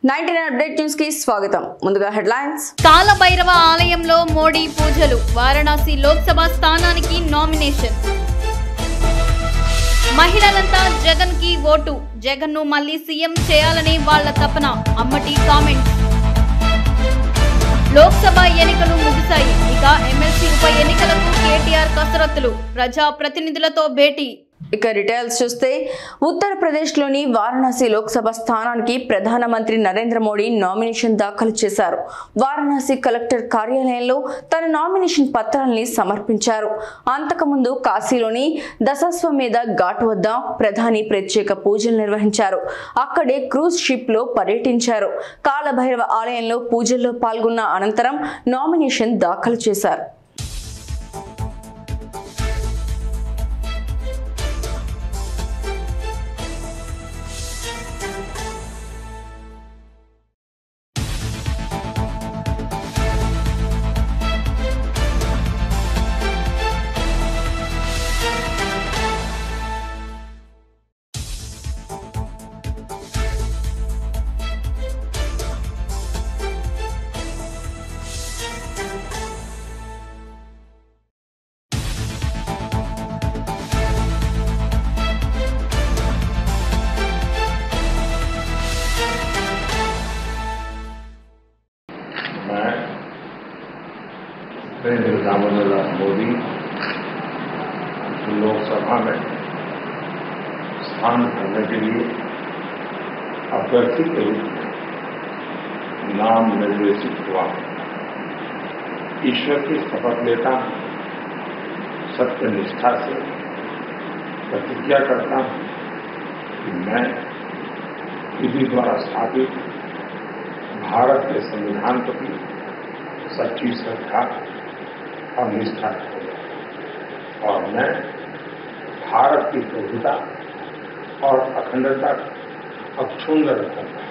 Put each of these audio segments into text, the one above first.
99 update news కి స్వాగతం. ముందుగా హెడ్లైన్స్. కాలభైరవ ఆలయంలో మోడీ పూజలు. వారణాసి లోక్సభ స్థానానికి నామినేషన్. మహిళలంతా జగన్ కి ఓటు. జగన్ ను మళ్లీ సీఎం చేయాలని వాళ్ల తపన. అమ్మటి కామెంట్స్. లోక్సభ ఎన్నికలు ముగిశాయి. ఇక ఎమ్మెల్సీ ఉప ఎన్నికలకు కేటీఆర్ కసరత్తులు. ప్రజా ప్రతినిధులతో భేటీ. ఇక డీటెయిల్స్ చూస్తే ఉత్తరప్రదేశ్లోని వారణాసి లోక్సభ స్థానానికి ప్రధానమంత్రి నరేంద్ర మోడీ నామినేషన్ దాఖలు చేశారు. వారణాసి కలెక్టర్ కార్యాలయంలో తన నామినేషన్ పత్రాలని సమర్పించారు. అంతకుముందు కాశీలోని దశాశ్వమేధ ఘాట్ వద్ద ప్రధాని ప్రత్యేక పూజలు నిర్వహించారు. అక్కడే క్రూజ్ షిప్ లో పర్యటించారు. కాలభైరవ ఆలయంలో పూజల్లో పాల్గొన్న అనంతరం నామినేషన్ దాఖలు చేశారు. नरेंद्र दामोदर मोदी लोकसभा में स्थान करने के लिए अभ्यर्थी के रूप में नाम निर्देशित हुआ। ईश्वर की शपथ लेता हूं, सत्यनिष्ठा से प्रतिज्ञा करता हूं कि मैं विधि द्वारा स्थापित भारत के संविधान प्रति सच्ची श्रद्धा और निष्ठा करूंगा और मैं भारत की प्रभुता और अखंडता अक्षुण्ण रखूंगा।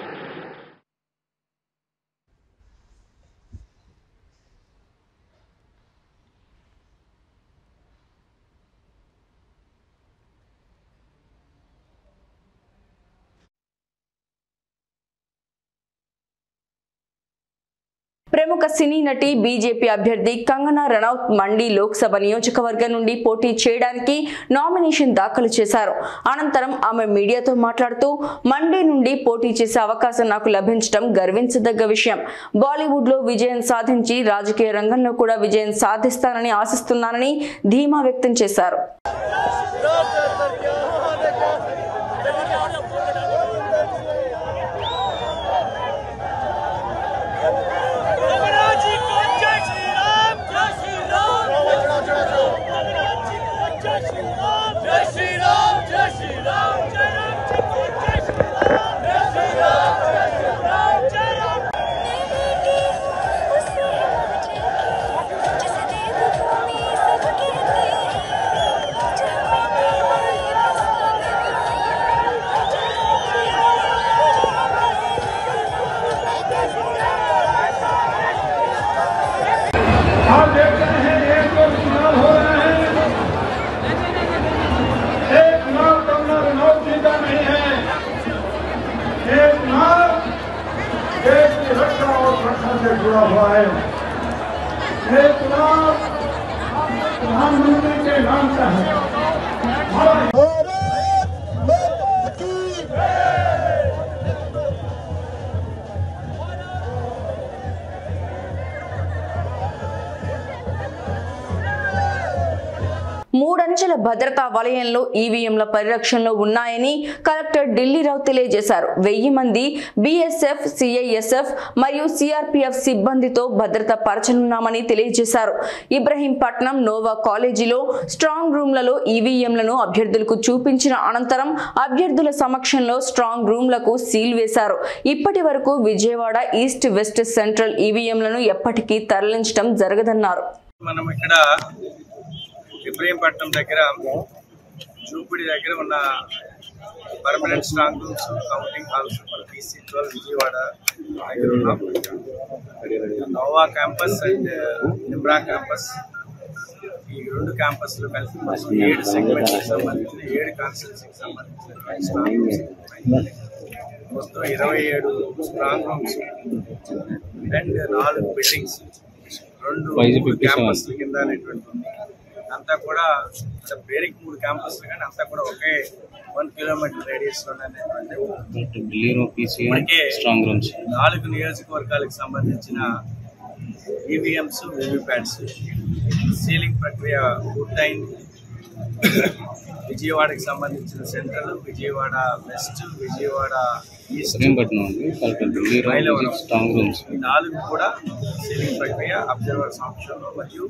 ప్రముఖ సినీ నటి బీజేపీ అభ్యర్థి కంగనా రనౌత్ మండి లోక్సభ నియోజకవర్గం నుండి పోటీ చేయడానికి నామినేషన్ దాఖలు చేశారు. అనంతరం ఆమె మీడియాతో మాట్లాడుతూ మండి నుండి పోటీ చేసే అవకాశం నాకు లభించడం గర్వించదగ్గ విషయం. బాలీవుడ్ లో విజయం సాధించి రాజకీయ రంగంలో కూడా విజయం సాధిస్తానని ఆశిస్తున్నానని ధీమా వ్యక్తం చేశారు. आप देख रहे हैं एक और चुनाव हो रहे हैं। एक चुनाव कंगना रनौत जी का नहीं है, एक चुनाव देश की रक्षा और रक्षा से जुड़ा हुआ है। एक चुनाव प्रधानमंत्री के नाम का है। మూడంచెల భద్రతా వలయంలో ఈవీఎంల పరిరక్షణలో ఉన్నాయని కలెక్టర్ ఢిల్లీరావు తెలియజేశారు. 1000 మంది బీఎస్ఎఫ్, సిఐఎస్ఎఫ్ మరియు సిఆర్పీఎఫ్ సిబ్బందితో భద్రత పరచనున్నామని తెలియజేశారు. ఇబ్రహీంపట్నం నోవా కాలేజీలో స్ట్రాంగ్ రూమ్లలో ఈవీఎంలను అభ్యర్థులకు చూపించిన అనంతరం అభ్యర్థుల సమక్షంలో స్ట్రాంగ్ రూమ్లకు సీల్ వేశారు. ఇప్పటి వరకు విజయవాడ ఈస్ట్ వెస్ట్ సెంట్రల్ ఈవీఎంలను ఎప్పటికీ తరలించడం జరగదన్నారు. మనం ఇక్కడ ఇబ్రహీంపట్నం దగ్గర చూపుడి దగ్గర ఉన్న permanent strong rooms, counting halls మన PC12 విజయవాడ దగ్గర ఉన్నాం. Nova campus and Nimra campus, ఈ రెండు క్యాంపస్లు కలిసి 7 సెగ్మెంట్కి సంబంధించిన 7 కాన్స్టిట్యూన్సీకి సంబంధించిన స్ట్రాంగ్ రూమ్స్. మొత్తం 27 స్ట్రాంగ్ రూమ్స్ అండ్ 4 బిల్డింగ్స్ 2 క్యాంపస్ల కింద అనేటువంటి ఉంది. అంతా కూడా పేరుకి 3 క్యాంపస్లు కానీ అంతా కూడా ఒకే 1 కిలోమీటర్ రేడియస్ లో స్ట్రాంగ్ రూమ్స్ 4 నియోజకవర్గాలకు సంబంధించిన ఈవీఎంస్ వీవీప్యాట్స్ సీలింగ్ ప్రక్రియ పూర్తయింది. విజయవాడకి సంబంధించిన central, Vijayawada west, Vijayawada east, Mylavaram 4 కూడా సీలింగ్ ప్రక్రియ అబ్జర్వర్ సంవత్సరంలో మరియు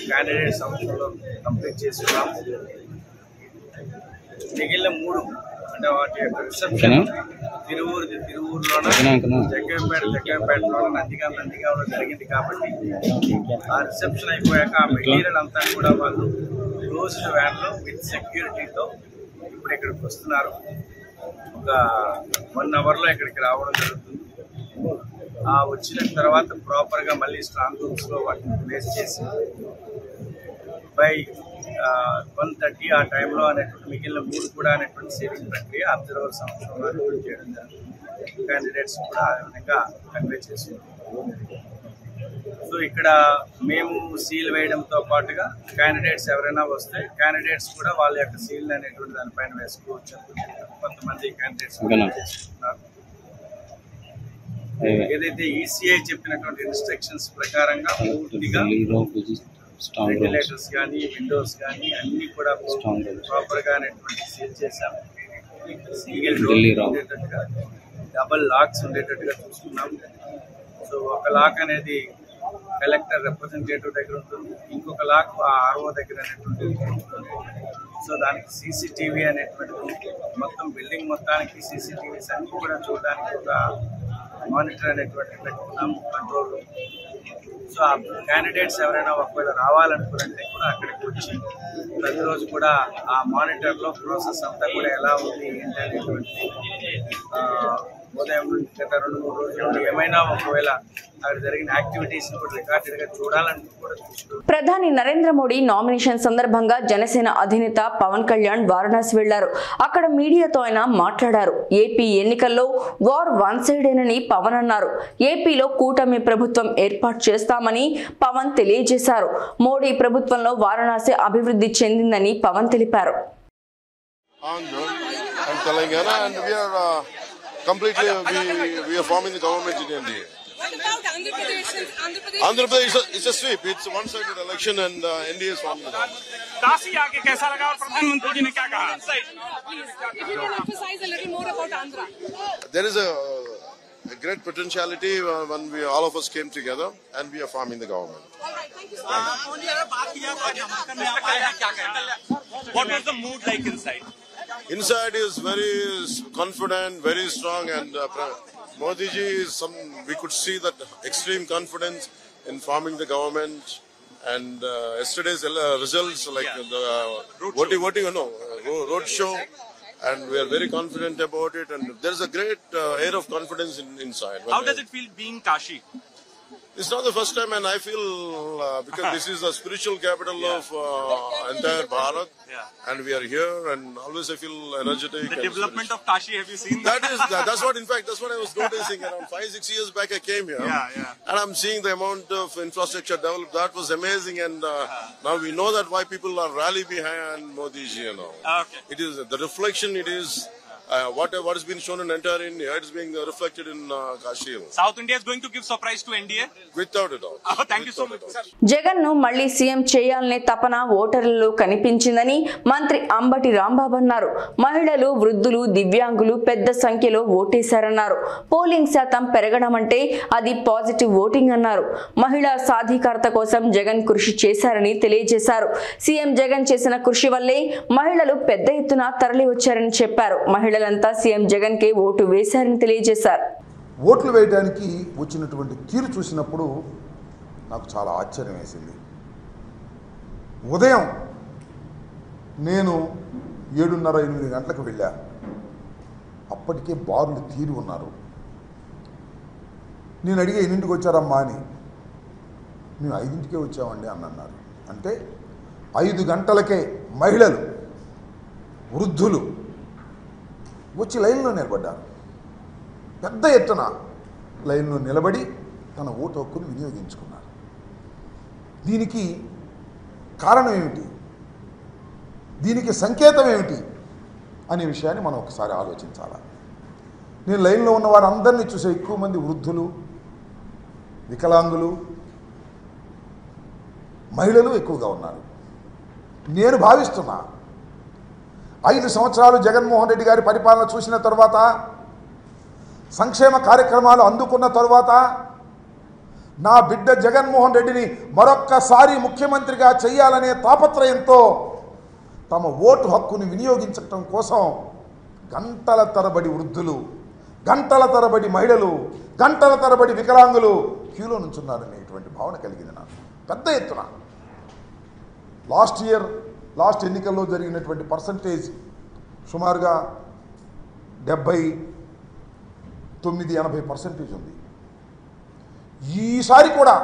క్యాండిడేట్ సంవత్సరంలో కంప్లీట్ చేస్తున్నాం. మిగిలిన 3 అంటే వాటి యొక్క రిసెప్షన్ తిరువూరులోన, జగ్గంపేటలోన, నందిగామలో జరిగింది కాబట్టి ఆ రిసెప్షన్ అయిపోయాక ఆ మెటీరియల్ అంతా కూడా వాళ్ళు క్లోజ్డ్ వ్యాన్లో విత్ సెక్యూరిటీతో ఇప్పుడు ఇక్కడికి వస్తున్నారు. ఒక 1 అవర్లో ఇక్కడికి రావడం జరుగుతుంది. వచ్చిన తర్వాత ప్రాపర్గా మళ్ళీ స్ట్రాంగ్ రూమ్స్లో వాటిని ప్లేస్ చేసి బై 1:30 ఆ టైంలో అనేటువంటి మిగిలిన 3 కూడా అనేటువంటి సీలింగ్ ప్రక్రియ అబ్జర్వర్ సంవత్సరంలో చేయడం జరుగుతుంది. క్యాండిడేట్స్ కూడా ఆ విధంగా కన్వే చేస్తున్నారు. సో ఇక్కడ మేము సీల్ వేయడంతో పాటుగా క్యాండిడేట్స్ ఎవరైనా వస్తే క్యాండిడేట్స్ కూడా వాళ్ళ యొక్క సీల్ అనేటువంటి దానిపైన వేసుకోవచ్చు. కొంతమంది క్యాండిడేట్స్ చేసుకుంటున్నారు. ఏదైతే ఈసీఐ చెప్పినటువంటి ఇన్స్ట్రక్షన్స్ ప్రకారంగా పూర్తిగా వెంటిలేటర్స్ కానీ విండోస్ కానీ అన్ని కూడా ప్రాపర్ గా అనేటువంటి సీల్ చేశాము. సింగిల్ డోర్ ఉండేటట్టుగా, డబల్ లాక్స్ ఉండేటట్టుగా చూసుకున్నాం. సో ఒక లాక్ అనేది కలెక్టర్ రిప్రజెంటేటివ్ దగ్గర ఉంటుంది, ఇంకొక లాక్ ఆర్ఓ దగ్గర అనేటువంటి ఉంటుంది. సో దానికి సీసీటీవీ అనేటువంటి మొత్తం బిల్డింగ్ మొత్తానికి సీసీటీవీస్ అన్ని కూడా చూడడానికి ఒక మానిటర్ అనేటువంటి పెట్టుకున్నాము, కంట్రోల్ రూమ్. సో ఆ క్యాండిడేట్స్ ఎవరైనా ఒకవేళ రావాలనుకున్నట్టే కూడా అక్కడికి వచ్చి ప్రతిరోజు కూడా ఆ మానిటర్లో ప్రాసెస్ అంతా కూడా ఎలా ఉంది ఏంటి అనేటువంటి ఉదయం గత 2-3 రోజులు ఏమైనా ఒకవేళ అక్కడ జరిగిన యాక్టివిటీస్ కూడా రికార్డెడ్గా చూడాలని కూడా చూస్తూ. ప్రధాని నరేంద్ర మోడీ నామినేషన్ సందర్భంగా జనసేన అధినేత పవన్ కళ్యాణ్ వారణాసి వెళ్లారు. అక్కడ మీడియాతో ఆయన మాట్లాడారు. ఏపీ ఎన్నికల్లో వార్ వన్ సైడేనని పవన్ అన్నారు. ఏపీలో కూటమి ప్రభుత్వం ఏర్పాటు చేస్తామని పవన్ తెలియజేశారు. మోడీ ప్రభుత్వంలో వారణాసి అభివృద్ధి చెందిందని పవన్ తెలిపారు. Completely, we are forming the government in India. What about Andhra Pradesh? Andhra Pradesh is a sweep. It's a one-sided election, and India is forming the government. Kashi आके कैसा लगा और प्रधानमंत्री जी ने क्या कहा? Please, if you can emphasize a little more about Andhra. There is a great potentiality when all of us came together, and we are forming the government. All right, thank you so much. What was the mood like inside? Inside is very confident, very strong, and Modi ji is we could see that extreme confidence in forming the government. And yesterday's results, like the road show, and we are very confident about it. And there is a great air of confidence inside. How does it feel being Kashi? It's not the first time, and I feel because this is the spiritual capital of entire Bharat, and we are here, and always I feel energetic. The development of Kashi, have you seen that? That's what, in fact, that's what I was noticing. Around 5-6 years back, I came here, and I'm seeing the amount of infrastructure developed. That was amazing, and now we know that why people are rally behind Modi ji. Okay. It is the reflection. It is. What has been shown in entire India, it is being reflected in Kashi. South India is going to give surprise to NDA? Without a doubt. Oh, thank you so much. Jagan ను మళ్లీ CM చేయాలనే తపన ఓటర్లలో కనిపించిందని మంత్రి అంబటి రాంబాబు అన్నారు. మహిళలు, వృద్ధులు, దివ్యాంగులు పెద్ద సంఖ్యలో ఓటేశారన్నారు. పోలింగ్ శాతం పెరగడం అంటే అది పాజిటివ్ ఓటింగ్ అన్నారు. మహిళా సాధికారత కోసం జగన్ కృషి చేశారని తెలియజేశారు. సీఎం జగన్ చేసిన కృషి వల్లే మహిళలు పెద్ద ఎత్తున తరలి వచ్చారని చెప్పారు. మహిళలంతా సీఎం జగన్ కే ఓటు వేశారని తెలియజేశారు. ఓట్లు వేయడానికి వచ్చినటువంటి తీరు చూసినప్పుడు నాకు చాలా ఆశ్చర్యం వేసింది. ఉదయం నేను 7:30-8 గంటలకు వెళ్ళా. అప్పటికే బారులు తీరి ఉన్నారు. నేను అడిగే 8ంటికి వచ్చారమ్మా అని. మేము 5ంటికే వచ్చామండి అని అన్నారు. అంటే 5 గంటలకే మహిళలు, వృద్ధులు వచ్చి లైన్లో నిలబడ్డారు. పెద్ద ఎత్తున లైన్లో నిలబడి తన ఓటు హక్కును వినియోగించుకున్నారు. దీనికి కారణం ఏమిటి, దీనికి సంకేతం ఏమిటి అనే విషయాన్ని మనం ఒకసారి ఆలోచించాలి. నేను లైన్లో ఉన్న వారందరినీ చూసే ఎక్కువ మంది వృద్ధులు, వికలాంగులు, మహిళలు ఎక్కువగా ఉన్నారు. నేను భావిస్తున్నా 5 సంవత్సరాలు జగన్మోహన్ రెడ్డి గారి పరిపాలన చూసిన తర్వాత, సంక్షేమ కార్యక్రమాలు అందుకున్న తరువాత నా బిడ్డ జగన్మోహన్ రెడ్డిని మరొక్కసారి ముఖ్యమంత్రిగా చేయాలనే తాపత్రయంతో తమ ఓటు హక్కును వినియోగించటం కోసం గంటల తరబడి వృద్ధులు, గంటల తరబడి మహిళలు, గంటల తరబడి వికలాంగులు క్యూలో నుంచున్నారనేటువంటి భావన కలిగింది నాకు పెద్ద ఎత్తున. లాస్ట్ ఎన్నికల్లో జరిగినటువంటి పర్సంటేజ్ సుమారుగా 79-80% ఉంది. ఈసారి కూడా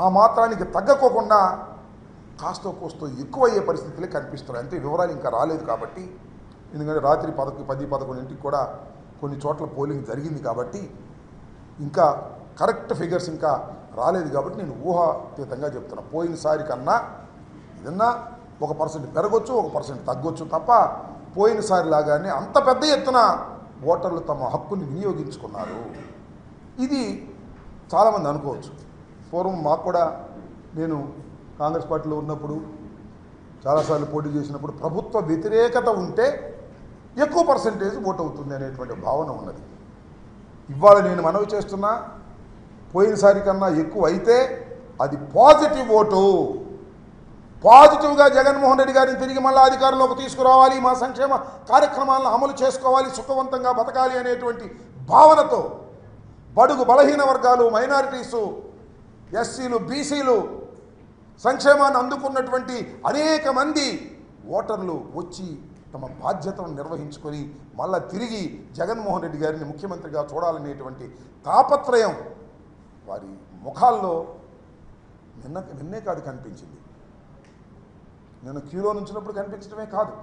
ఆ మాత్రానికి తగ్గకోకుండా కాస్తో కోస్తో ఎక్కువయ్యే పరిస్థితులే కనిపిస్తున్నాయి. అంతే, వివరాలు ఇంకా రాలేదు కాబట్టి, ఎందుకంటే రాత్రి 10-11 కూడా కొన్ని చోట్ల పోలింగ్ జరిగింది కాబట్టి ఇంకా కరెక్ట్ ఫిగర్స్ ఇంకా రాలేదు కాబట్టి నేను ఊహాతీతంగా చెప్తున్నా. పోయినసారి కన్నా ఏదన్నా 1% పెరగొచ్చు, 1% తగ్గొచ్చు తప్ప పోయినసారి లాగానే అంత పెద్ద ఎత్తున ఓటర్లు తమ హక్కుని వినియోగించుకున్నారు. ఇది చాలామంది అనుకోవచ్చు. పూర్వం మాకు కూడా, నేను కాంగ్రెస్ పార్టీలో ఉన్నప్పుడు చాలాసార్లు పోటీ చేసినప్పుడు ప్రభుత్వ వ్యతిరేకత ఉంటే ఎక్కువ పర్సెంటేజ్ ఓటు అవుతుంది అనేటువంటి భావన ఉన్నది. ఇవాళ నేను మనవి చేస్తున్నా, పోయినసారి కన్నా ఎక్కువ అయితే అది పాజిటివ్ ఓటు. పాజిటివ్గా జగన్మోహన్ రెడ్డి గారిని తిరిగి మళ్ళీ అధికారంలోకి తీసుకురావాలి, మా సంక్షేమ కార్యక్రమాలను అమలు చేసుకోవాలి, సుఖవంతంగా బతకాలి అనేటువంటి భావనతో బడుగు బలహీన వర్గాలు, మైనారిటీసు, ఎస్సీలు, బీసీలు, సంక్షేమాన్ని అందుకున్నటువంటి అనేక మంది ఓటర్లు వచ్చి తమ బాధ్యతను నిర్వహించుకొని మళ్ళా తిరిగి జగన్మోహన్ రెడ్డి గారిని ముఖ్యమంత్రిగా చూడాలనేటువంటి తాపత్రయం వారి ముఖాల్లో నిన్నే కాదు కనిపించింది. నేను క్యూలో నుంచినప్పుడు కనిపించడమే కాదు,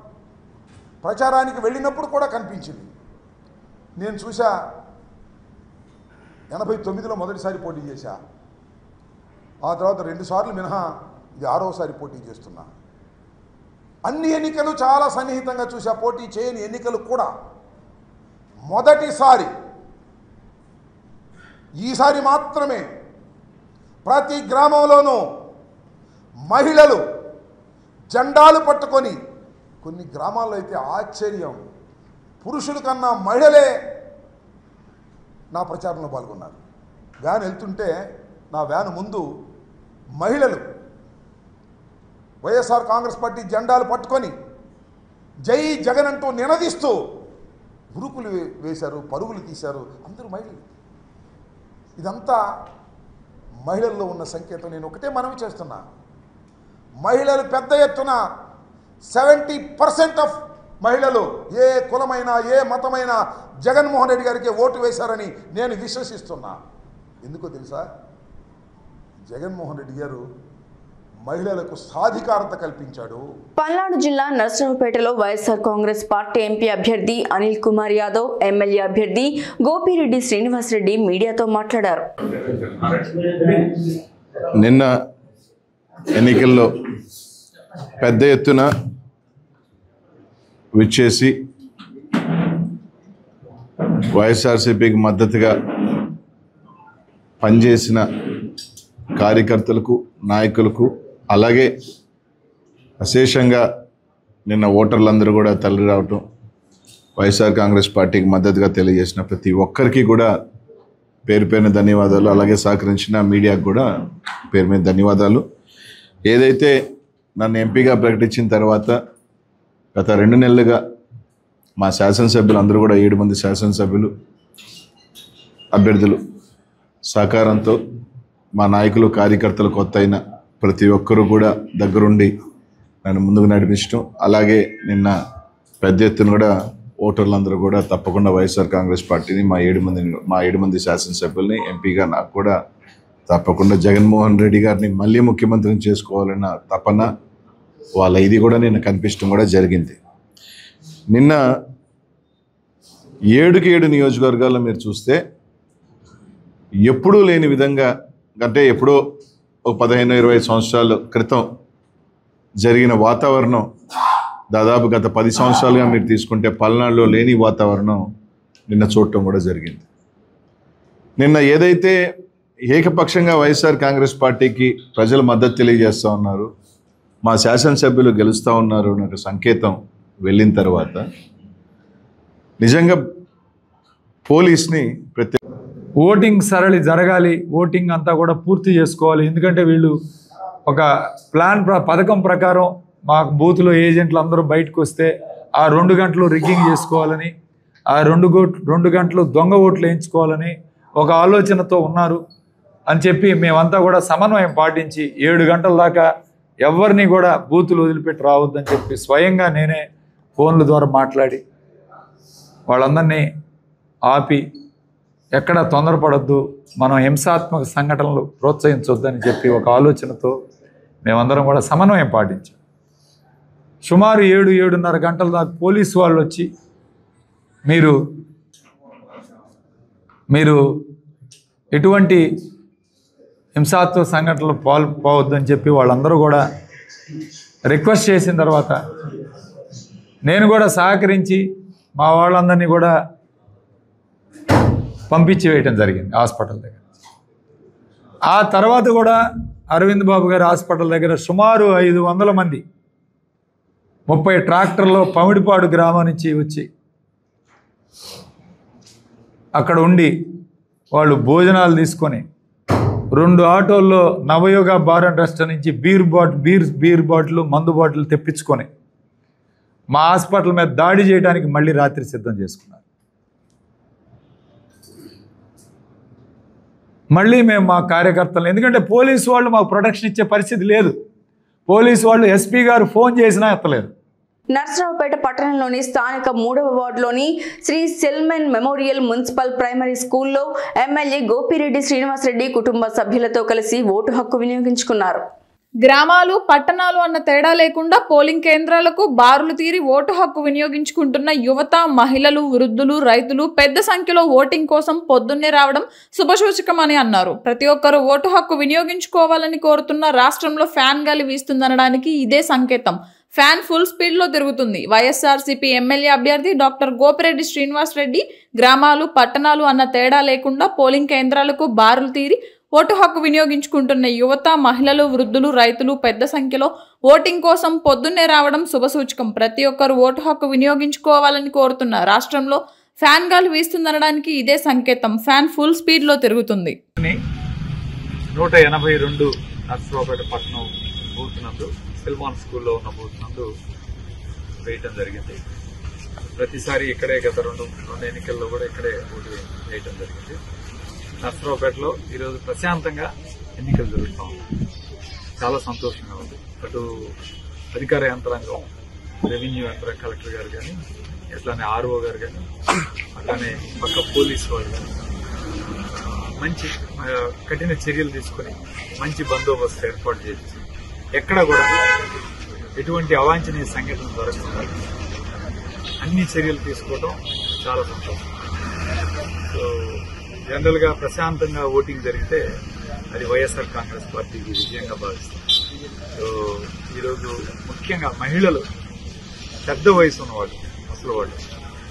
ప్రచారానికి వెళ్ళినప్పుడు కూడా కనిపించింది. నేను చూసా, 89లో మొదటిసారి పోటీ చేశా, ఆ తర్వాత 2 సార్లు మినహా ఇది 6వసారి పోటీ చేస్తున్నా. అన్ని ఎన్నికలు చాలా సన్నిహితంగా చూసా, పోటీ చేయని ఎన్నికలు కూడా. మొదటిసారి ఈసారి మాత్రమే ప్రతి గ్రామంలోనూ మహిళలు జెండాలు పట్టుకొని, కొన్ని గ్రామాల్లో అయితే ఆశ్చర్యం, పురుషుల కన్నా మహిళలే నా ప్రచారంలో పాల్గొన్నారు. వ్యాన్ వెళ్తుంటే నా వ్యాన్ ముందు మహిళలు వైఎస్ఆర్ కాంగ్రెస్ పార్టీ జెండాలు పట్టుకొని జై జగన్ అంటూ నినదిస్తూ ఉరుకులు వేశారు, పరుగులు తీశారు. అందరూ మహిళలు. ఇదంతా మహిళల్లో ఉన్న సంకేతం. నేను ఒకటే మనవి చేస్తున్నా, మహిళలు పెద్ద ఎత్తున 70% ఆఫ్ మహిళలు ఏ కులమైనా ఏ మతమైనా జగన్మోహన్ రెడ్డి గారికి ఓటు వేశారని నేను విశ్వసిస్తున్నా. ఎందుకో తెలుసా, జగన్మోహన్ రెడ్డి గారు మహిళలకు సాధికారత కల్పించాడు. పల్నాడు జిల్లా నరసరావుపేటలో వైఎస్ఆర్ కాంగ్రెస్ పార్టీ ఎంపీ అభ్యర్థి అనిల్ కుమార్ యాదవ్, ఎమ్మెల్యే అభ్యర్థి గోపిరెడ్డి శ్రీనివాసరెడ్డి మీడియాతో మాట్లాడారు. నిన్న ఎన్నికల్లో పెద్ద ఎత్తున విచ్చేసి వైఎస్ఆర్సీపీకి మద్దతుగా పనిచేసిన కార్యకర్తలకు, నాయకులకు, అలాగే అశేషంగా నిన్న ఓటర్లందరూ కూడా తరలి రావటం, వైఎస్ఆర్ కాంగ్రెస్ పార్టీకి మద్దతుగా తెలియజేసిన ప్రతి ఒక్కరికి కూడా పేరు పేరున ధన్యవాదాలు. అలాగే సహకరించిన మీడియాకు కూడా పేరు మీద ధన్యవాదాలు. ఏదైతే నన్ను ఎంపీగా ప్రకటించిన తర్వాత గత 2 నెలలుగా మా శాసనసభ్యులు అందరూ కూడా 7 మంది శాసనసభ్యులు అభ్యర్థులు సహకారంతో, మా నాయకులు, కార్యకర్తలు, కొత్త అయిన ప్రతి ఒక్కరూ కూడా దగ్గరుండి నన్ను ముందుకు నడిపించడం, అలాగే నిన్న పెద్ద ఎత్తున కూడా ఓటర్లందరూ కూడా తప్పకుండా వైఎస్ఆర్ కాంగ్రెస్ పార్టీని మా 7 మంది శాసనసభ్యుల్ని ఎంపీగా నాకు కూడా తప్పకుండా జగన్మోహన్ రెడ్డి గారిని మళ్ళీ ముఖ్యమంత్రిని చేసుకోవాలన్న తపన వాళ్ళ ఇది కూడా నిన్న కనిపించడం కూడా జరిగింది. నిన్న 7 నియోజకవర్గాల్లో మీరు చూస్తే ఎప్పుడూ లేని విధంగా, అంటే ఎప్పుడో ఒక 15-20 సంవత్సరాల క్రితం జరిగిన వాతావరణం దాదాపు గత 10 సంవత్సరాలుగా మీరు తీసుకుంటే పల్నాడులో లేని వాతావరణం నిన్న చూడటం కూడా జరిగింది. నిన్న ఏదైతే ఏకపక్షంగా వైఎస్ఆర్ కాంగ్రెస్ పార్టీకి ప్రజలు మద్దతు తెలియజేస్తూ ఉన్నారు, మా శాసనసభ్యులు గెలుస్తూ ఉన్నారు అనే సంకేతం వెళ్ళిన తర్వాత నిజంగా పోలీస్ని ఓటింగ్ సరళి జరగాలి, ఓటింగ్ అంతా కూడా పూర్తి చేసుకోవాలి. ఎందుకంటే వీళ్ళు ఒక పథకం ప్రకారం మా బూత్లో ఏజెంట్లు అందరూ బయటకు వస్తే ఆ 2 గంటలు రిగ్గింగ్ చేసుకోవాలని, ఆ 2 గంటలు దొంగ ఓట్లు వేయించుకోవాలని ఒక ఆలోచనతో ఉన్నారు అని చెప్పి మేమంతా కూడా సమన్వయం పాటించి 7 గంటల దాకా ఎవరిని కూడా బూతులు వదిలిపెట్టి రావద్దని చెప్పి స్వయంగా నేనే ఫోన్ల ద్వారా మాట్లాడి వాళ్ళందరినీ ఆపి ఎక్కడ తొందరపడద్దు, మనం హింసాత్మక సంఘటనలు ప్రోత్సహించొద్దని చెప్పి ఒక ఆలోచనతో మేమందరం కూడా సమన్వయం పాటించాం. సుమారు 7-7:30 గంటల దాకా పోలీసు వాళ్ళు వచ్చి మీరు ఎటువంటి హింసాత్మక సంఘటనలు పాల్పోవద్దని చెప్పి వాళ్ళందరూ కూడా రిక్వెస్ట్ చేసిన తర్వాత నేను కూడా సహకరించి మా వాళ్ళందరినీ కూడా పంపించి వేయటం జరిగింది హాస్పిటల్ దగ్గర. ఆ తర్వాత కూడా అరవింద్ బాబు గారి హాస్పిటల్ దగ్గర సుమారు 500 మంది 30 ట్రాక్టర్లో పమిడిపాడు గ్రామం నుంచి వచ్చి అక్కడ ఉండి వాళ్ళు భోజనాలు తీసుకొని 2 ఆటోల్లో నవయోగ బార్ అండ్ రెస్టారెంట్ నుంచి బీర్ బాటిల్ మందు బాటిల్ తెప్పించుకొని మా హాస్పిటల్ మీద దాడి చేయడానికి మళ్ళీ రాత్రి సిద్ధం చేసుకున్నారు. మళ్ళీ మేము మా కార్యకర్తలు, ఎందుకంటే పోలీసు వాళ్ళు మాకు ప్రొటెక్షన్ ఇచ్చే పరిస్థితి లేదు, పోలీసు వాళ్ళు ఎస్పీ గారు ఫోన్ చేసినా ఎత్తలేదు. నర్సరావుపేట పట్టణంలోని స్థానిక 3వ వార్డులోని శ్రీ సెల్మెన్ మెమోరియల్ మున్సిపల్ ప్రైమరీ స్కూల్లో ఎమ్మెల్యే గోపిరెడ్డి శ్రీనివాసరెడ్డి కుటుంబ సభ్యులతో కలిసి ఓటు హక్కు వినియోగించుకున్నారు. గ్రామాలు పట్టణాలు అన్న తేడా లేకుండా పోలింగ్ కేంద్రాలకు బారులు తీరి ఓటు హక్కు వినియోగించుకుంటున్న యువత, మహిళలు, వృద్ధులు, రైతులు పెద్ద సంఖ్యలో ఓటింగ్ కోసం పొద్దున్నే రావడం శుభసూచకమని అన్నారు. ప్రతి ఒక్కరూ ఓటు హక్కు వినియోగించుకోవాలని కోరుతున్న రాష్ట్రంలో ఫ్యాన్ గాలి వీస్తుందనడానికి ఇదే సంకేతం. ఫ్యాన్ ఫుల్ స్పీడ్లో తిరుగుతుంది. వైఎస్ఆర్సీపీ ఎమ్మెల్యే అభ్యర్థి డాక్టర్ గోపిరెడ్డి శ్రీనివాసరెడ్డి గ్రామాలు పట్టణాలు అన్న తేడా లేకుండా పోలింగ్ కేంద్రాలకు బారులు తీరి ఓటు హక్కు వినియోగించుకుంటున్న యువత, మహిళలు, వృద్ధులు, రైతులు పెద్ద సంఖ్యలో ఓటింగ్ కోసం పొద్దున్నే రావడం శుభసూచకం. ప్రతి ఒక్కరు ఓటు హక్కు వినియోగించుకోవాలని కోరుతున్న రాష్ట్రంలో ఫ్యాన్ గాలి వీస్తుందనడానికి ఇదే సంకేతం. ఫ్యాన్ ఫుల్ స్పీడ్లో తిరుగుతుంది. 182 నర్సరావుపేట పట్టణం బూత్ నందు సిల్మాన్ స్కూల్లో ఉన్న బూత్ నందు వేయటం జరిగింది. ప్రతిసారి ఇక్కడే గత రెండు ఎన్నికల్లో కూడా ఇక్కడే ఓటు వేయటం జరిగింది. నర్సరావుపేటలో ఈరోజు ప్రశాంతంగా ఎన్నికలు జరుగుతూ ఉన్నాయి. చాలా సంతోషంగా ఉంది. అటు అధికార యంత్రాంగం, రెవెన్యూ యంత్రం, కలెక్టర్ గారు కానీ, అట్లానే ఆర్ఓ గారు కానీ, అట్లానే పక్క పోలీసు వాళ్ళు కానీ మంచి కఠిన చర్యలు తీసుకుని మంచి బందోబస్తు ఏర్పాటు చేసి ఎక్కడ కూడా ఎటువంటి అవాంఛనీయ సంఘటనలు జరగకుండా అన్ని చర్యలు తీసుకోవడం చాలా సంతోషం. సో జనరల్గా ప్రశాంతంగా ఓటింగ్ జరిగితే అది వైఎస్ఆర్ కాంగ్రెస్ పార్టీకి విజయంగా భావిస్తాం. సో ఈరోజు ముఖ్యంగా మహిళలు, పెద్ద వయసు ఉన్నవాళ్ళు, ముసలి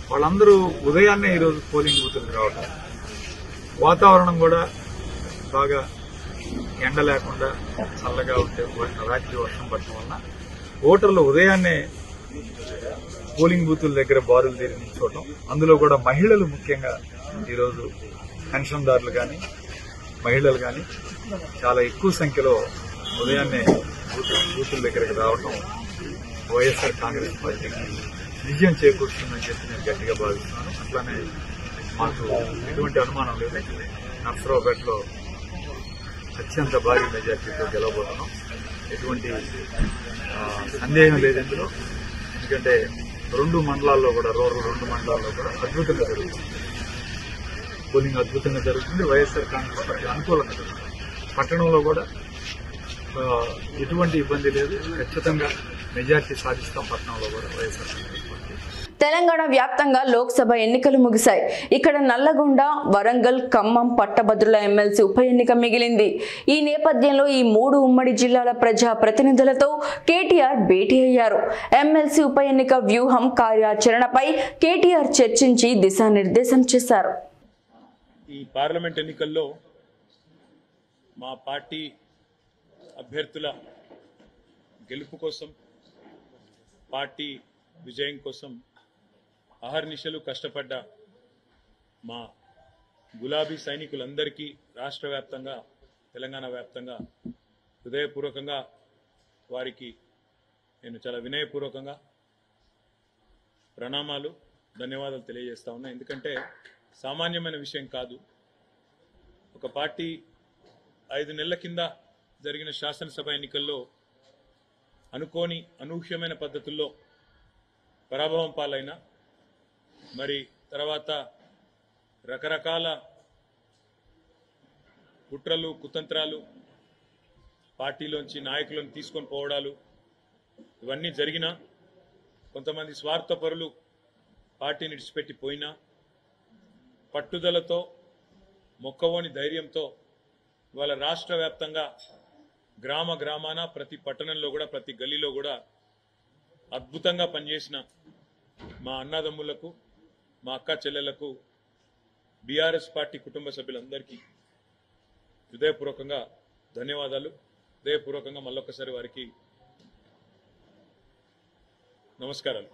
వాళ్ళందరూ ఉదయాన్నే ఈరోజు పోలింగ్ బూతులకు రావడం, వాతావరణం కూడా బాగా ఎండ లేకుండా చల్లగా ఉంటే రాత్రి వర్షం పడటం వలన ఓటర్లు ఉదయాన్నే పోలింగ్ బూతుల దగ్గర బారులు తీరి నిల్చోవడం, అందులో కూడా మహిళలు ముఖ్యంగా ఈరోజు పెన్షన్దారులు కానీ మహిళలు కానీ చాలా ఎక్కువ సంఖ్యలో ఉదయాన్నే బూతుల దగ్గరకు రావడం వైఎస్ఆర్ కాంగ్రెస్ పార్టీకి విజయం చేకూరుతుందని చెప్పి నేను గట్టిగా భావిస్తున్నాను. అట్లానే మాకు ఎటువంటి అనుమానం లేదు, నర్సరావుపేటలో అత్యంత భారీ మెజార్టీతో గెలవబోతున్నాం. ఎటువంటి సందేహం లేదు ఇందులో. ఎందుకంటే 2 మండలాల్లో కూడా, రూరల్ 2 మండలాల్లో కూడా అద్భుతంగా జరుగుతుంది. పోలింగ్ అద్భుతంగా జరుగుతుంది. వైఎస్ఆర్ కాంగ్రెస్ పార్టీ అనుకూలంగా జరుగుతుంది. పట్టణంలో కూడా ఎటువంటి ఇబ్బంది లేదు. ఖచ్చితంగా మెజార్టీ సాధిస్తాం పట్టణంలో కూడా వైఎస్ఆర్ కాంగ్రెస్ పార్టీ. తెలంగాణ వ్యాప్తంగా లోక్సభ ఎన్నికలు ముగిశాయి. ఇక్కడ నల్లగొండ, వరంగల్, ఖమ్మం పట్టభద్రుల ఎమ్మెల్సీ ఉప ఎన్నిక మిగిలింది. ఈ నేపథ్యంలో ఈ 3 ఉమ్మడి జిల్లాల ప్రజా ప్రతినిధులతో కేటీఆర్ భేటీ అయ్యారు. ఎమ్మెల్సీ ఉప ఎన్నిక వ్యూహం, కార్యాచరణపై కేటీఆర్ చర్చించి దిశానిర్దేశం చేశారు. ఈ పార్లమెంట్ ఎన్నికల్లో మా పార్టీ అభ్యర్థుల గెలుపు కోసం, పార్టీ విజయం కోసం అహర్నిశలు కష్టపడ్డ మా గులాబీ సైనికులందరికీ రాష్ట్ర వ్యాప్తంగా, తెలంగాణ వ్యాప్తంగా హృదయపూర్వకంగా వారికి నేను చాలా వినయపూర్వకంగా ప్రణామాలు, ధన్యవాదాలు తెలియజేస్తా ఉన్నా. ఎందుకంటే సామాన్యమైన విషయం కాదు. ఒక పార్టీ 5 నెలల కింద జరిగిన శాసనసభ ఎన్నికల్లో అనుకోని అనూహ్యమైన పద్ధతుల్లో పరాభవం పాలైన, మరి తర్వాత రకరకాల కుట్రలు, కుతంత్రాలు, పార్టీలోంచి నాయకులను తీసుకొని పోవడాలు ఇవన్నీ జరిగినా, కొంతమంది స్వార్థపరులు పార్టీని విడిచిపెట్టి పోయినా, పట్టుదలతో, మొక్కవోని ధైర్యంతో ఇవాళ రాష్ట్ర వ్యాప్తంగా గ్రామ గ్రామాన, ప్రతి పట్టణంలో కూడా, ప్రతి గల్లీలో కూడా అద్భుతంగా పనిచేసిన మా అన్నదమ్ములకు, మా అక్క చెల్లెళ్లకు, బీఆర్ఎస్ పార్టీ కుటుంబ సభ్యులందరికీ హృదయపూర్వకంగా ధన్యవాదాలు. హృదయపూర్వకంగా మళ్ళొక్కసారి వారికి నమస్కారాలు.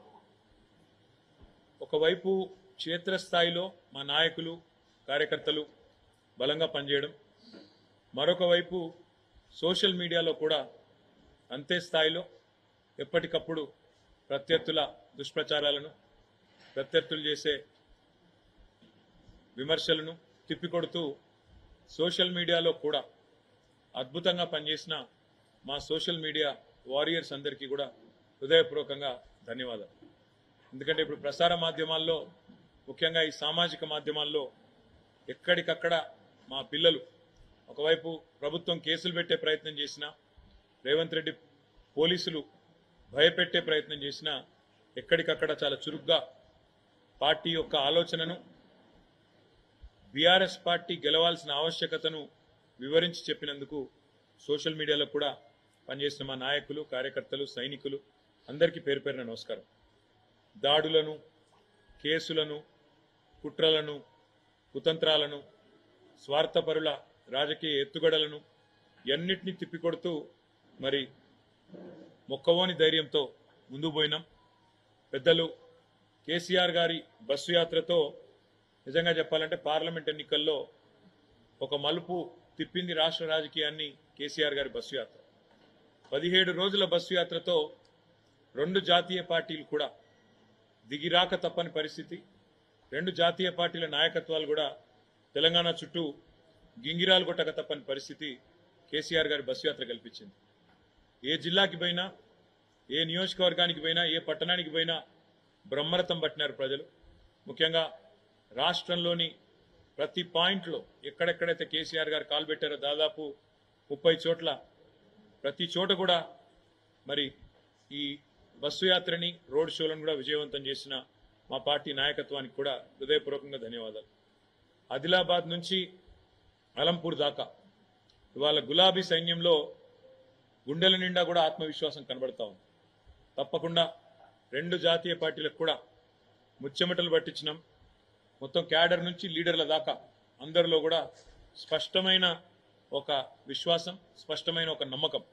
ఒకవైపు క్షేత్రస్థాయిలో మా నాయకులు, కార్యకర్తలు బలంగా పనిచేయడం, మరొక వైపు సోషల్ మీడియాలో కూడా అంతే స్థాయిలో ఎప్పటికప్పుడు ప్రత్యర్థుల దుష్ప్రచారాలను, ప్రత్యర్థులు చేసే విమర్శలను తిప్పికొడుతూ సోషల్ మీడియాలో కూడా అద్భుతంగా పనిచేసిన మా సోషల్ మీడియా వారియర్స్ అందరికీ కూడా హృదయపూర్వకంగా ధన్యవాదాలు. ఎందుకంటే ఇప్పుడు ప్రసార మాధ్యమాల్లో, ముఖ్యంగా ఈ సామాజిక మాధ్యమాల్లో ఎక్కడికక్కడ మా పిల్లలు ఒకవైపు ప్రభుత్వం కేసులు పెట్టే ప్రయత్నం చేసినా, రేవంత్ రెడ్డి పోలీసులు భయపెట్టే ప్రయత్నం చేసినా, ఎక్కడికక్కడ చాలా చురుగ్గా పార్టీ యొక్క ఆలోచనను, బీఆర్ఎస్ పార్టీ గెలవాల్సిన ఆవశ్యకతను వివరించి చెప్పినందుకు సోషల్ మీడియాలో కూడా పనిచేసిన మా నాయకులు, కార్యకర్తలు, సైనికులు అందరికీ పేరు పేరున నమస్కారం. దాడులను, కేసులను, కుట్రలను, కుతంత్రాలను, స్వార్థపరుల రాజకీయ ఎత్తుగడలను ఎన్నిటినీ తిప్పికొడుతూ మరి మొక్కవోని ధైర్యంతో ముందుకు పోయినాం. పెద్దలు కేసీఆర్ గారి బస్సు యాత్రతో నిజంగా చెప్పాలంటే పార్లమెంట్ ఎన్నికల్లో ఒక మలుపు తిప్పింది రాష్ట్ర రాజకీయాన్ని కేసీఆర్ గారి బస్సు యాత్ర. 17 రోజుల బస్సు యాత్రతో 2 జాతీయ పార్టీలు కూడా దిగిరాక తప్పని పరిస్థితి. 2 జాతీయ పార్టీల నాయకత్వాలు కూడా తెలంగాణ చుట్టూ గింగిరాలు కొట్టక తప్పని పరిస్థితి కేసీఆర్ గారి బస్సు యాత్ర కల్పించింది. ఏ జిల్లాకి పోయినా, ఏ నియోజకవర్గానికి పోయినా, ఏ పట్టణానికి పోయినా బ్రహ్మరథం పట్టినారు ప్రజలు. ముఖ్యంగా రాష్ట్రంలోని ప్రతి పాయింట్లో ఎక్కడెక్కడైతే కేసీఆర్ గారు కాలు పెట్టారో దాదాపు 30 చోట్ల, ప్రతి చోట కూడా మరి ఈ బస్సు యాత్రని, రోడ్ షోలను కూడా విజయవంతం చేసిన మా పార్టీ నాయకత్వానికి కూడా హృదయపూర్వకంగా ధన్యవాదాలు. ఆదిలాబాద్ నుంచి అలంపూర్ దాకా ఇవాళ గులాబీ సైన్యంలో గుండెల నిండా కూడా ఆత్మవిశ్వాసం కనబడతా ఉంది. తప్పకుండా 2 జాతీయ పార్టీలకు కూడా ముచ్చెమటలు పట్టించినాం. మొత్తం క్యాడర్ నుంచి లీడర్ల దాకా అందరిలో కూడా స్పష్టమైన ఒక విశ్వాసం, స్పష్టమైన ఒక నమ్మకం.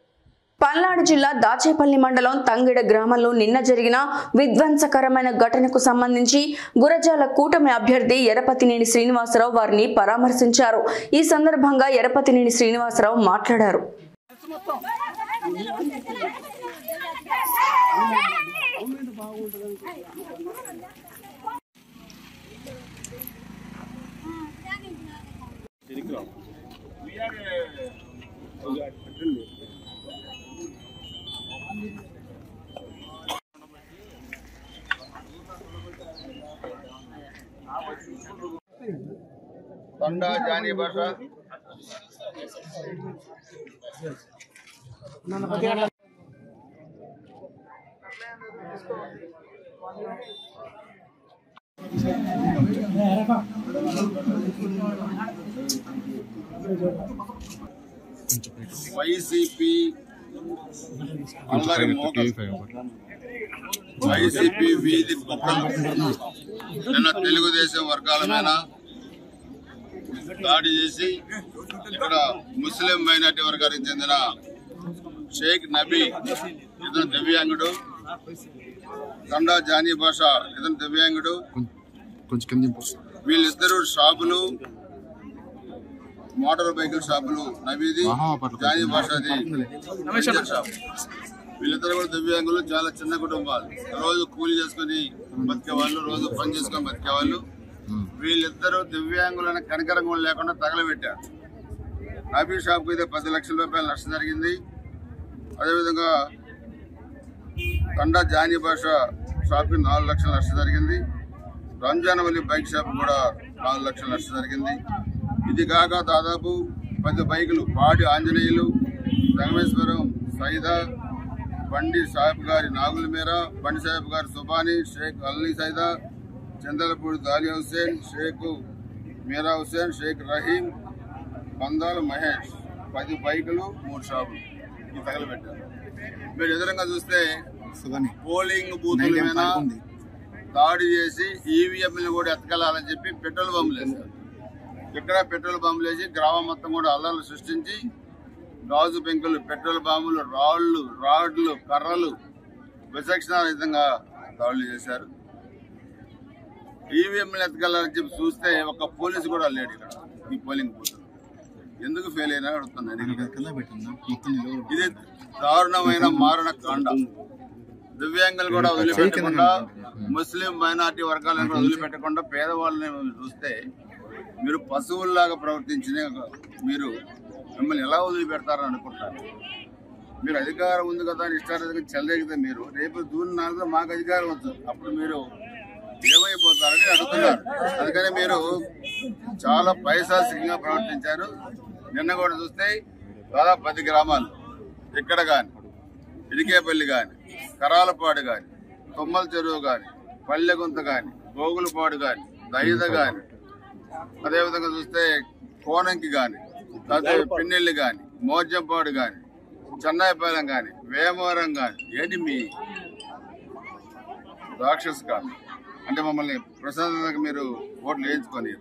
పల్నాడు జిల్లా దాచేపల్లి మండలం తంగిడ గ్రామంలో నిన్న జరిగిన విధ్వంసకరమైన ఘటనకు సంబంధించి గురజాల కూటమి అభ్యర్థి ఎరపతినేని శ్రీనివాసరావు వారిని పరామర్శించారు. ఈ సందర్భంగా ఎరపతినేని శ్రీనివాసరావు మాట్లాడారు. తండా జానీ భాష వైసీపీ అల్లరి వైసీపీ వీధి కుక్కలు నిన్న తెలుగుదేశం వర్గాల మీద దాడి చేసి ఇక్కడ ముస్లిం మైనార్టీ వర్గానికి చెందిన షేక్ నబీ ఇతను దివ్యాంగుడు, తండా జానీ బాషా ఇతను దివ్యాంగుడు. వీళ్ళిద్దరూ షాపులు, మోటార్ బైకుల షాపులు, నబీది జానీ బాషాది షాప్. వీళ్ళిద్దరు కూడా దివ్యాంగులు, చాలా చిన్న కుటుంబాలు, రోజు కూలి చేసుకుని బతికేవాళ్ళు, రోజు పని చేసుకొని బతికేవాళ్ళు. వీళ్ళిద్దరూ దివ్యాంగులను కనికరంగా లేకుండా తగలబెట్టారు. నబీ షాప్కి అయితే 10 లక్షల రూపాయల నష్టం జరిగింది. అదేవిధంగా తండా జానీ బాషా షాప్కి 4 లక్షల నష్టం జరిగింది. రంజాన్ వల్లి బైక్ షాప్ కూడా 4 లక్షల నష్టం జరిగింది. ఇది కాక దాదాపు 10 బైకులు, పాడి ఆంజనేయులు, రంగమేశ్వరం సైదా, బండి సాహెబ్ గారి నాగుల మేర, బండి సాహెబ్ గారి సుబానీ, షేక్ అల్లీ సైదా, చందలపూడి దాలియా హుసేన్, షేక్ మీరా హుసేన్, షేక్ రహీం, బందాల మహేష్, 10 బైకులు, 3 షాపులు ఈ తగలబెట్టారు. మీరు ఎదురుగా చూస్తే పోలింగ్ బూతుల మీద దాడి చేసి ఈవీఎంలను కూడా ఎత్తకెళ్లాలని చెప్పి పెట్రోల్ బంబులు వేశారు. ఇక్కడ పెట్రోల్ బంబులు వేసి గ్రామం మొత్తం కూడా అల్లర్లు సృష్టించి గాజు పెంకులు, పెట్రోల్ బాంబులు, రాడ్లు, కర్రలు విచక్షణారహితంగా దాడులు చేశారు. ఈవీఎంలు ఎత్తకెళ్లాలని చెప్పి చూస్తే ఒక పోలీసు కూడా లేడు ఇక్కడ ఈ పోలింగ్ బూత్. ఎందుకు ఫెయిల్ అయినా అడుగుతున్నాను. ఇది దారుణమైన మారణ కాండ. దివ్యాంగులు కూడా వదిలిపెట్టకుండా, ముస్లిం మైనార్టీ వర్గాలను కూడా వదిలిపెట్టకుండా పేదవాళ్ళని చూస్తే మీరు పశువుల్లాగా ప్రవర్తించిన మీరు మిమ్మల్ని ఎలా వదిలిపెడతారని అనుకుంటారు. మీరు అధికారం ఉంది కదా అని ఇష్టార్థంగా చెలరేగితే మీరు రేపు జూన్ 4 మాకు అధికారం వచ్చు, అప్పుడు మీరు ఏమైపోతారని అడుగుతున్నారు. అందుకని మీరు చాలా పైశాసికంగా ప్రవర్తించారు. నిన్న కూడా చూస్తే దాదాపు 10 గ్రామాలు, ఇక్కడ కానీ ఇడికేపల్లి కానీ, కరాలపాడు కానీ, తొమ్మల చెరువు కానీ, పల్లెగుంత కానీ, గోగులపాడు కానీ, దైద కానీ, అదేవిధంగా చూస్తే కోనంకి కానీ, లేకపోతే పిన్నెల్లి కానీ, మోర్జంపాడు కానీ, చెన్నాయిపాలెం కానీ, వేమవరం కానీ, ఏంటి మీ రాక్షస్ కాదు అంటే మమ్మల్ని ప్రశాంతంగా మీరు ఓట్లు వేయించుకొని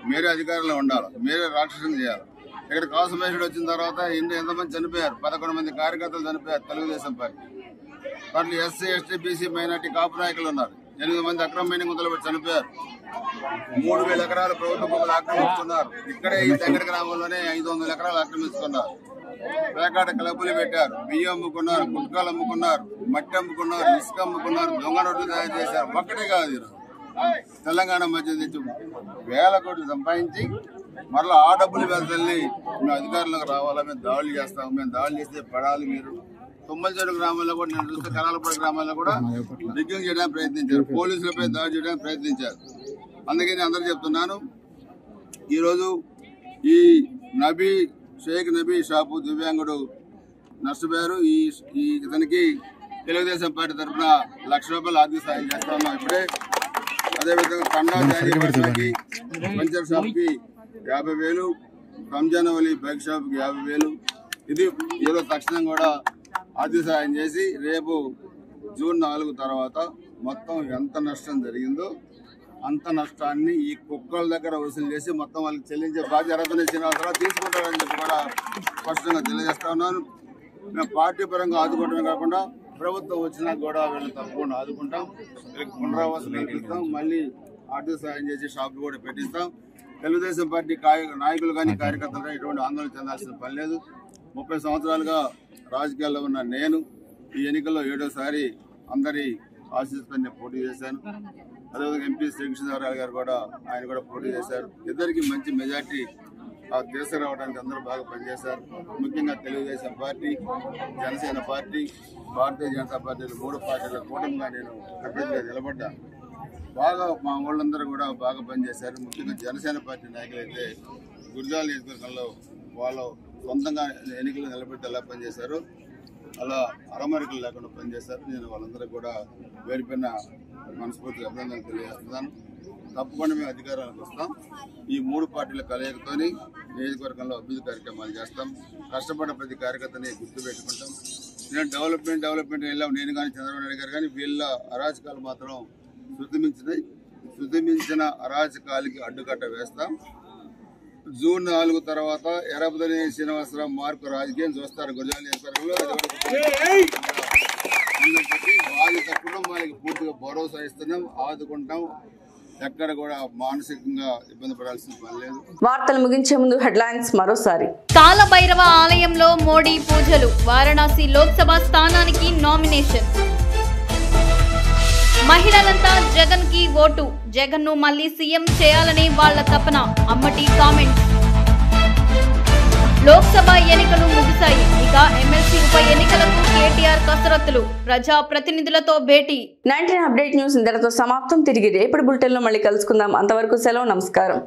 మీరే అధికారంలో ఉండాలి, మీరే రాక్షసం చేయాలి. ఇక్కడ కాసుమేషుడు వచ్చిన తర్వాత ఎంతమంది చనిపోయారు? 11 మంది కార్యకర్తలు చనిపోయారు తెలుగుదేశం పార్టీ. దాంట్లో ఎస్సీ, ఎస్టీ, బీసీ, మైనార్టీ కాపు నాయకులు ఉన్నారు. 8 మంది అక్రమ మైనింగ్ మొదలుపెట్టి చనిపోయారు. 3000 ఎకరాల ప్రభుత్వ భూములు ఆక్రమించుకున్నారు. ఇక్కడే ఈ దగ్గర గ్రామంలోనే 500 ఎకరాలు ఆక్రమించుకున్నారు. పేకాట క్లబ్బులు పెట్టారు, బియ్యం అమ్ముకున్నారు, గుట్కాలు అమ్ముకున్నారు, మట్టి అమ్ముకున్నారు, ఇసుక అమ్ముకున్నారు, దొంగ నోట్లు తయారు చేశారు. ఒక్కటే కాదు, ఈరోజు తెలంగాణ మధ్య తెచ్చి 1000 కోట్లు సంపాదించి మరలా ఆ డబ్బులు వెళ్తల్ని మేము అధికారంలోకి రావాలా, మేము దాడులు చేస్తాము, మేము దాడులు చేస్తే పడాలి. మీరు తుమ్మలచెరు గ్రామాల్లో కూడా నేను చూస్తే కరాలపాడు గ్రామాల్లో కూడా రిగ్గింగ్ చేయడానికి ప్రయత్నించారు, పోలీసులపై దాడి చేయడానికి ప్రయత్నించారు. అందుకని అందరూ చెప్తున్నాను, ఈరోజు ఈ నబీ షేక్ నబీ షాపు దివ్యాంగుడు నష్టపోయారు. ఇతనికి తెలుగుదేశం పార్టీ తరఫున 1 లక్ష రూపాయలు ఆర్థిక సాయం చేస్తా ఉన్నాం ఇప్పుడే. అదేవిధంగా తండా జారీ పంచర్ షాప్ కి 50,000, రంజాన్ వలి బైక్ షాప్ కి 50,000. ఇది ఈరోజు తక్షణం కూడా ఆర్థిక సాయం చేసి రేపు జూన్ 4 తర్వాత మొత్తం ఎంత నష్టం జరిగిందో అంత నష్టాన్ని ఈ కుక్కల దగ్గర వసూలు చేసి మొత్తం వాళ్ళకి చెల్లించే బాధ్యత శ్రీనివాసరావు తీసుకుంటారని చెప్పి కూడా స్పష్టంగా తెలియజేస్తా ఉన్నాను. మేము పార్టీ పరంగా ఆదుకోవడమే కాకుండా ప్రభుత్వం వచ్చినా కూడా వీళ్ళని తప్పకుండా ఆదుకుంటాం, వీళ్ళకి పునరావాసం కల్పిస్తాం, మళ్ళీ ఆర్థిక సాయం చేసి షాపులు కూడా పెట్టిస్తాం. తెలుగుదేశం పార్టీ నాయకులు కానీ కార్యకర్తలు కానీ ఎటువంటి ఆందోళన చెందాల్సిన పని లేదు. 30 సంవత్సరాలుగా రాజకీయాల్లో ఉన్న నేను ఈ ఎన్నికల్లో 7వసారి అందరి ఆశీస్సుతో పోటీ చేశాను. అదేవిధంగా ఎంపీ శ్రీకృష్ణదేవరాయలు గారు కూడా ఆయన కూడా పోటీ చేశారు. ఇద్దరికి మంచి మెజార్టీ తీసుకురావడానికి అందరూ బాగా పనిచేశారు. ముఖ్యంగా తెలుగుదేశం పార్టీ, జనసేన పార్టీ, భారతీయ జనతా పార్టీలు 3 పార్టీల కూటమిగా నేను అభ్యర్థిగా నిలబడ్డాను. బాగా మా వాళ్ళందరూ కూడా బాగా పనిచేశారు. ముఖ్యంగా జనసేన పార్టీ నాయకులైతే గురజాల నియోజకవర్గంలో వాళ్ళు సొంతంగా ఎన్నికలు నిలబెట్టి ఎలా పనిచేశారు. అలా అరమరికలు లేకుండా పనిచేశారు. నేను వాళ్ళందరికీ కూడా వేడిపోయిన మనస్ఫూర్తిగా అభినందనలు తెలియజేస్తున్నాను. తప్పకుండా మేము అధికారానికి వస్తాం. ఈ 3 పార్టీల కలయికతోని నియోజకవర్గంలో అభివృద్ధి కార్యక్రమాలు చేస్తాం. కష్టపడ్డ ప్రతి కార్యకర్తని గుర్తుపెట్టుకుంటాం. నేను డెవలప్మెంట్ వెళ్ళాం, నేను కానీ చంద్రబాబు నాయుడు గారు కానీ వీళ్ళ అరాచకాలు మాత్రం శుద్ధిమించిన అరాచకాలకి అడ్డుకట్ట వేస్తాం. జూన్ 4 తర్వాత ఎర్రబదని శ్రీనివాసరావు మార్పు రాజకీయం చూస్తారు. గుజరాత్ నియోజకవర్గంలో బాధిత కుటుంబాలకి పూర్తిగా భరోసా ఇస్తున్నాం, ఆదుకుంటాం. ఎక్కడ కూడా మానసికంగా ఇబ్బంది పడాల్సిన పని లేదు. వార్తలు ముగించే ముందు హెడ్లైన్స్ మరోసారి. కాలభైరవ ఆలయంలో మోడీ పూజలు, వారణాసి లోక్సభ స్థానానికి నామినేషన్. మహిళలంతా జగన్ కి ఓటు, జగన్ ను మళ్లీ సీఎం చేయాలని వాళ్ల తపన, అమ్మటి కామెంట్స్. లోక్సభ ఎన్నికలు ముగిశాయి, ఇక ఎమ్మెల్సీ ఉప ఎన్నికలకు కేటీఆర్ కసరత్తులు, ప్రజా ప్రతినిధులతో భేటీ. 19 అప్డేట్ న్యూస్ ఇంతటితో సమాప్తం. తిరిగి రేపటి బులెటిన్లో మళ్ళీ కలుసుకుందాం. అంతవరకు సెలవు, నమస్కారం.